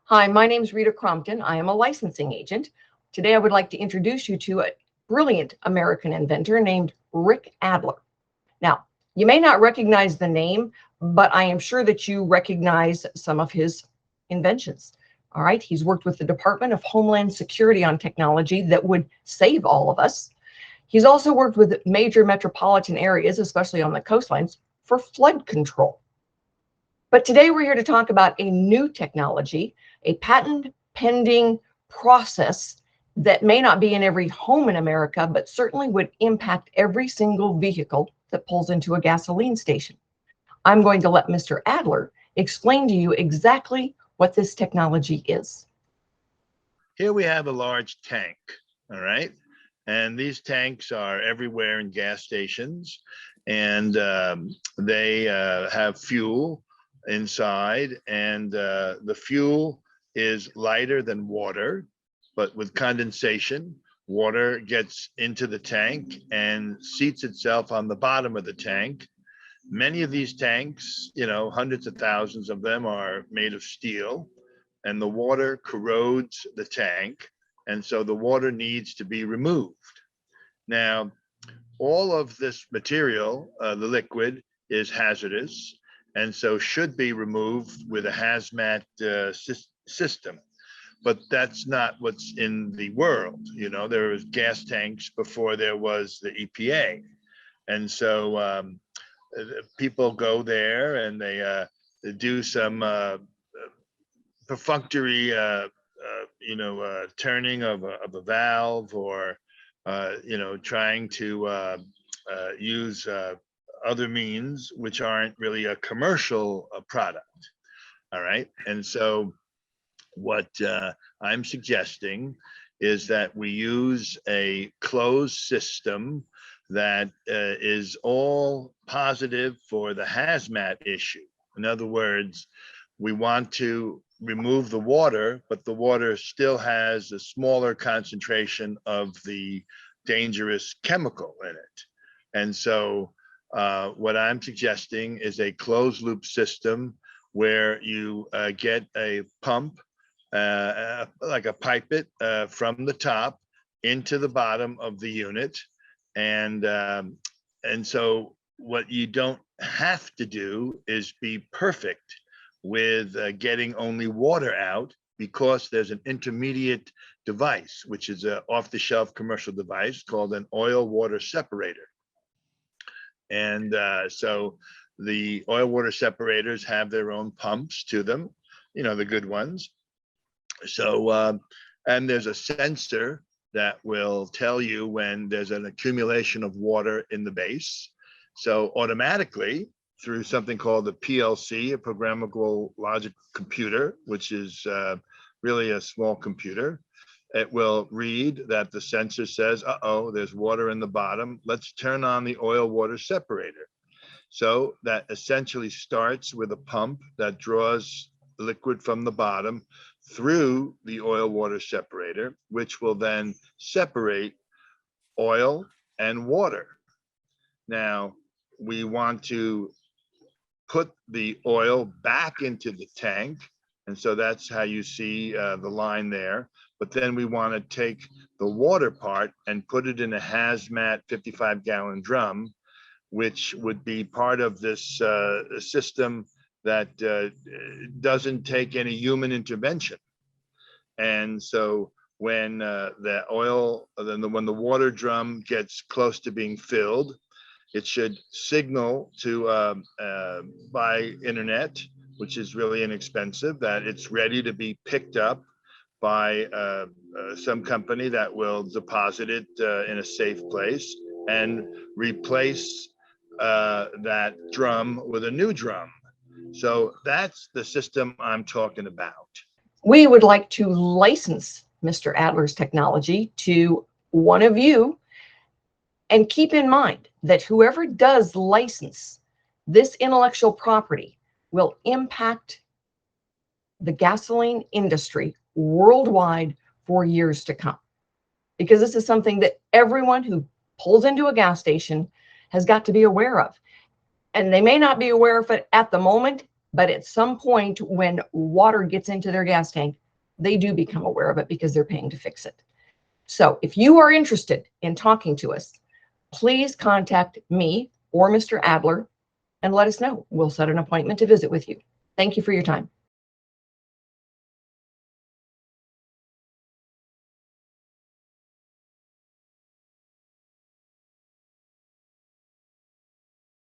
Hi, my name is Rita Crompton. I am a licensing agent. Today I would like to introduce you to a brilliant American inventor named Rick Adler. Now, you may not recognize the name, but I am sure that you recognize some of his inventions. All right, he's worked with the Department of Homeland Security on technology that would save all of us. He's also worked with major metropolitan areas, especially on the coastlines, for flood control. But today we're here to talk about a new technology, a patent pending process that may not be in every home in America, but certainly would impact every single vehicle that pulls into a gasoline station. I'm going to let Mr. Adler explain to you exactly what this technology is. Here we have a large tank, all right? And these tanks are everywhere in gas stations, and they have fuel inside, and the fuel is lighter than water, but with condensation, water gets into the tank and seats itself on the bottom of the tank. Many of these tanks, hundreds of thousands of them are made of steel, and the water corrodes the tank. And so the water needs to be removed. Now, all of this material, the liquid, is hazardous, and so should be removed with a hazmat system. But that's not what's in the world. There was gas tanks before there was the EPA. And so people go there and they do some perfunctory, turning of a valve, or, trying to use other means which aren't really a commercial product. All right. And so what I'm suggesting is that we use a closed system that is all positive for the hazmat issue. In other words, we want to remove the water, but the water still has a smaller concentration of the dangerous chemical in it. And so what I'm suggesting is a closed loop system where you get a pump, like a pipette from the top into the bottom of the unit. And so what you don't have to do is be perfect with getting only water out, because there's an intermediate device, which is an off-the-shelf commercial device called an oil water separator. And so the oil water separators have their own pumps to them, the good ones. So, and there's a sensor that will tell you when there's an accumulation of water in the base. So automatically, through something called the PLC, a programmable logic computer, which is really a small computer, it will read that the sensor says, uh-oh, there's water in the bottom. Let's turn on the oil water separator. So that essentially starts with a pump that draws liquid from the bottom through the oil water separator, which will then separate oil and water. Now, we want to put the oil back into the tank. And so that's how you see the line there. But then we want to take the water part and put it in a hazmat 55-gallon drum, which would be part of this system that doesn't take any human intervention. And so when when the water drum gets close to being filled, it should signal to by internet, which is really inexpensive, that it's ready to be picked up by some company that will deposit it in a safe place and replace that drum with a new drum. So that's the system I'm talking about. We would like to license Mr. Adler's technology to one of you. And keep in mind that whoever does license this intellectual property will impact the gasoline industry worldwide for years to come. Because this is something that everyone who pulls into a gas station has got to be aware of. And they may not be aware of it at the moment, but at some point when water gets into their gas tank, they do become aware of it because they're paying to fix it. So if you are interested in talking to us, please contact me or Mr. Adler and let us know. We'll set an appointment to visit with you. Thank you for your time.